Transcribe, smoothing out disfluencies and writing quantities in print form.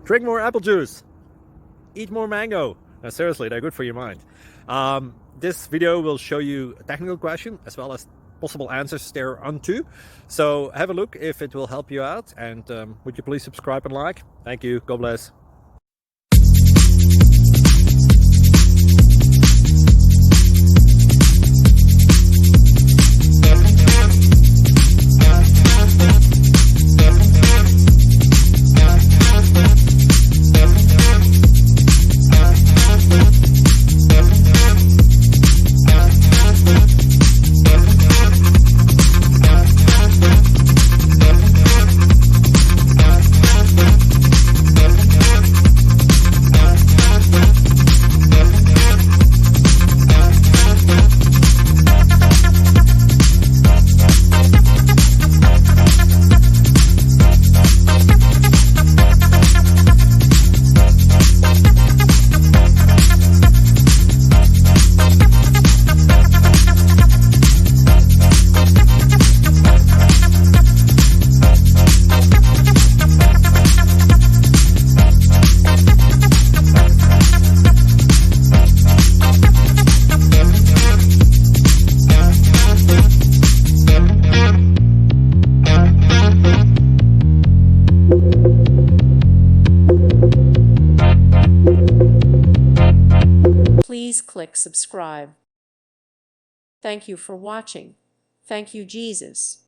Drink more apple juice. Eat more mango. No, seriously, they're good for your mind. This video will show you a technical question as well as possible answers thereunto. So have a look if it will help you out, and would you please subscribe and like? Thank you. God bless. Please click subscribe. Thank you for watching. Thank you, Jesus.